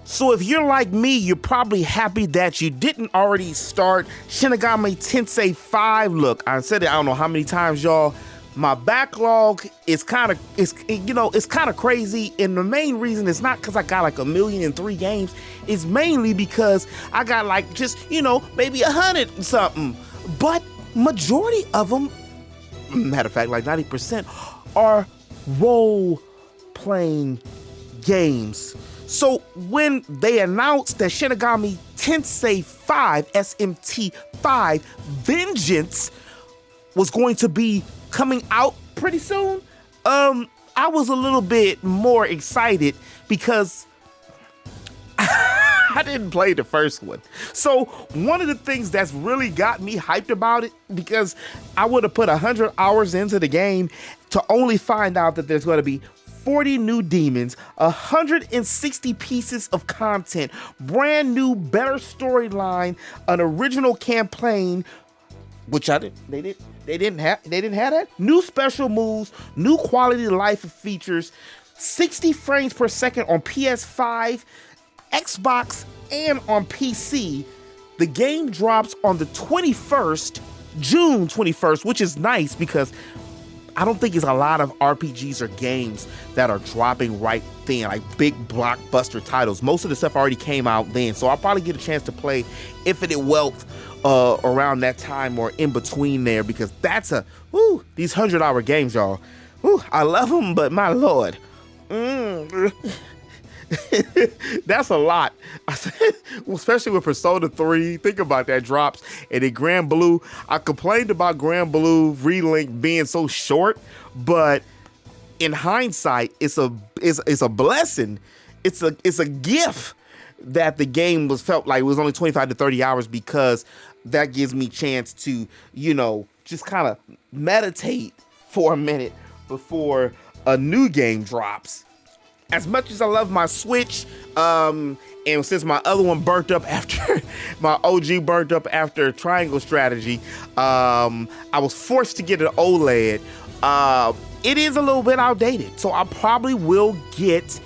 So if you're like me, you're probably happy that you didn't already start Shin Megami Tensei 5. Look, I said it I don't know how many times, y'all. My backlog is kind of crazy, and the main reason is not because I got like 1,000,003 games. It's mainly because I got like just maybe 100 and something. But majority of them, matter of fact, like 90% are role-playing games. So when they announced that Shin Megami Tensei 5, SMT 5, Vengeance was going to be coming out pretty soon, I was a little bit more excited because I didn't play the first one. So one of the things that's really got me hyped about it, because I would have put 100 hours into the game to only find out that there's going to be 40 new demons, 160 pieces of content, brand new, better storyline, an original campaign, which they didn't have that. New special moves, new quality of life features, 60 frames per second on PS5, Xbox, and on PC. The game drops on the 21st, June 21st, which is nice because I don't think there's a lot of RPGs or games that are dropping right then, like big blockbuster titles. Most of the stuff already came out then, so I'll probably get a chance to play Infinite Wealth around that time or in between there, because that's these 100-hour games, y'all. I love them, but my lord. That's a lot. Especially with Persona 3. Think about that drops. And then Grand Blue. I complained about Grand Blue Relink being so short, but in hindsight, it's a blessing. It's a gift that the game felt like it was only 25 to 30 hours, because that gives me chance to, just kind of meditate for a minute before a new game drops. As much as I love my Switch, and since my other one burnt up after, my OG burnt up after Triangle Strategy, I was forced to get an OLED. It is a little bit outdated, so I probably will get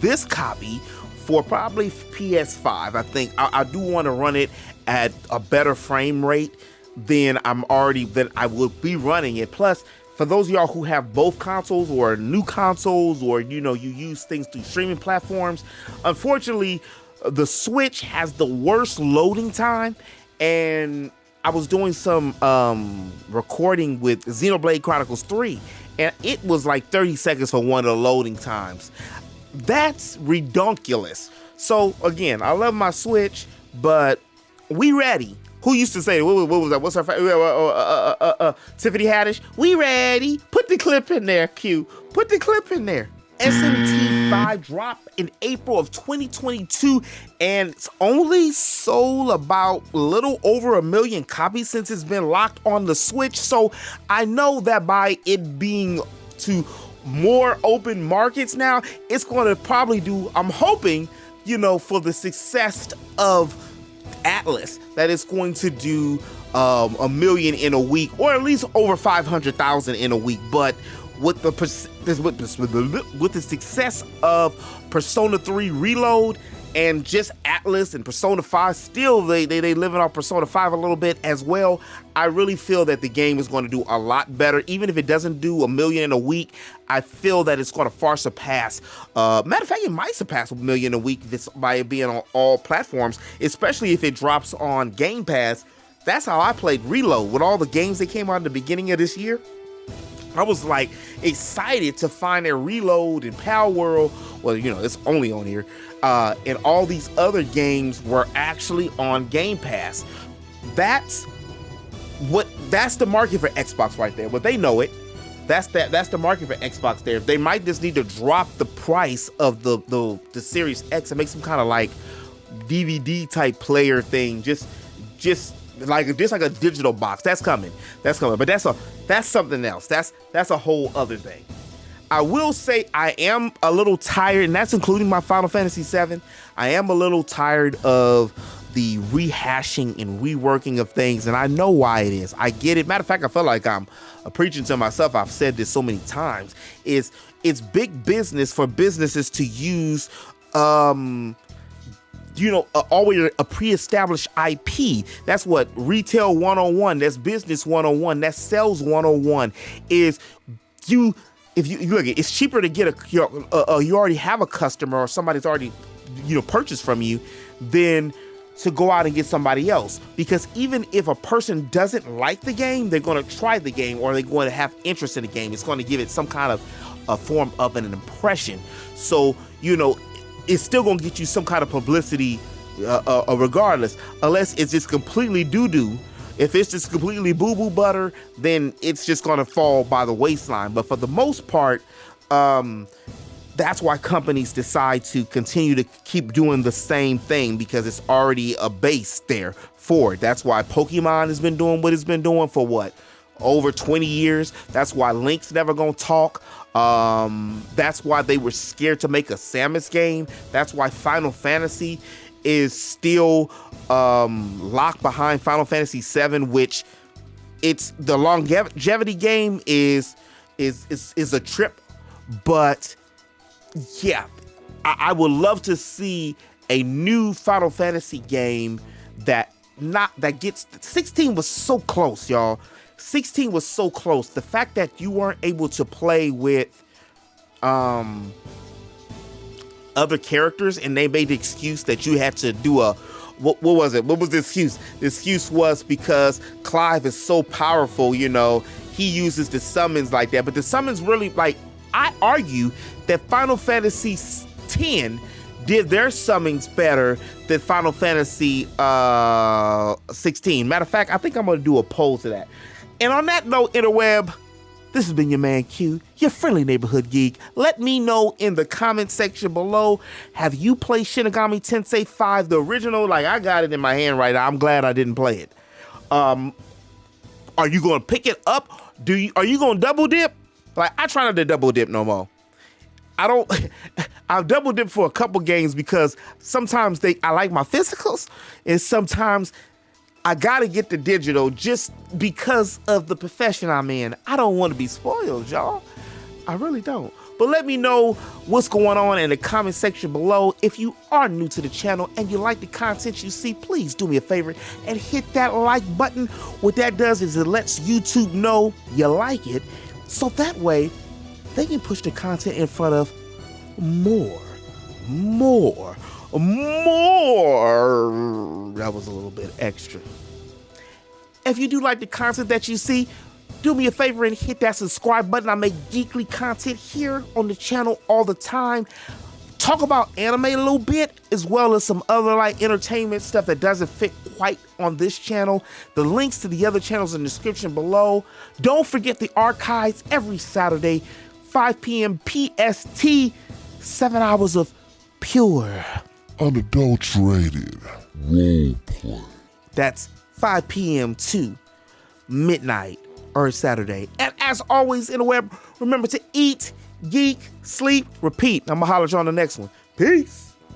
this copy for probably PS5. I think I do want to run it at a better frame rate than I would be running it. Plus, for those of y'all who have both consoles or new consoles, or you use things through streaming platforms, unfortunately, the Switch has the worst loading time. And I was doing some recording with Xenoblade Chronicles 3, and it was like 30 seconds for one of the loading times. That's redonkulous. So again, I love my Switch, but we ready. Who used to say, what was that? What's her Tiffany Haddish? We ready. Put the clip in there, Q. Put the clip in there. SMT 5 dropped in April of 2022, and it's only sold about a little over 1 million copies since it's been locked on the Switch. So I know that by it being to more open markets now, it's going to probably do, I'm hoping, for the success of Atlas, that it's going to do 1 million in a week, or at least over 500,000 in a week. But with the success of Persona 3 Reload and just Atlas and Persona 5, still they living off Persona 5 a little bit as well, I really feel that the game is going to do a lot better. Even if it doesn't do 1 million in a week, I feel that it's going to far surpass. Matter of fact, it might surpass 1 million a week by it being on all platforms, especially if it drops on Game Pass. That's how I played Reload with all the games that came out in the beginning of this year. I was like excited to find that Reload and Power World, well, it's only on here, and all these other games were actually on Game Pass. That's the market for Xbox right there. But they know it. That's the market for Xbox there. They might just need to drop the price of the Series X and make some kind of like DVD type player thing. Just like a digital box. That's coming. But that's something else. That's a whole other thing. I will say I am a little tired, and that's including my Final Fantasy VII. I am a little tired of the rehashing and reworking of things, and I know why it is. I get it. Matter of fact, I feel like I'm preaching to myself. I've said this so many times. It's it's big business for businesses to use, always a pre-established IP. That's what retail 101, that's business 101, that's sales 101 is. If you look, it's cheaper to get you already have a customer or somebody's already, purchased from you than to go out and get somebody else. Because even if a person doesn't like the game, they're going to try the game or they're going to have interest in the game. It's going to give it some kind of a form of an impression. So, it's still going to get you some kind of publicity regardless, unless it's just completely doo-doo. If it's just completely boo-boo butter, then it's just going to fall by the waistline. But for the most part, that's why companies decide to continue to keep doing the same thing, because it's already a base there for it. That's why Pokemon has been doing what it's been doing for over 20 years. That's why Link's never gonna talk. That's why they were scared to make a Samus game. That's why Final Fantasy is still locked behind Final Fantasy VII, which it's the longevity game is a trip, but yeah, I would love to see a new Final Fantasy game that gets 16 was so close, y'all. 16 was so close. The fact that you weren't able to play with other characters and they made the excuse that you had to do what was it? What was the excuse? The excuse was because Clive is so powerful, he uses the summons like that. But the summons really, I argue that Final Fantasy X did their summons better than Final Fantasy 16. Matter of fact, I think I'm going to do a poll to that. And on that note, interweb, this has been your man Q, your friendly neighborhood geek. Let me know in the comment section below, have you played Shin Megami Tensei 5, the original? I got it in my hand right now. I'm glad I didn't play it. Are you going to pick it up? Are you going to double dip? I try not to double dip no more. I've double dipped for a couple games because sometimes I like my physicals, and sometimes I gotta get the digital just because of the profession I'm in. I don't want to be spoiled, y'all. I really don't. But let me know what's going on in the comment section below. If you are new to the channel and you like the content you see, please do me a favor and hit that like button. What that does is it lets YouTube know you like it, so that way they can push the content in front of more. That was a little bit extra. If you do like the content that you see, do me a favor and hit that subscribe button. I make geekly content here on the channel all the time. Talk about anime a little bit, as well as some other entertainment stuff that doesn't fit quite on this channel. The links to the other channels in the description below. Don't forget the archives every Saturday, 5 p.m. PST, 7 hours of pure, unadulterated roleplay. That's 5 p.m. to midnight or Saturday. And as always, interweb, remember to eat, geek, sleep, repeat. I'm gonna holler at you on the next one. Peace.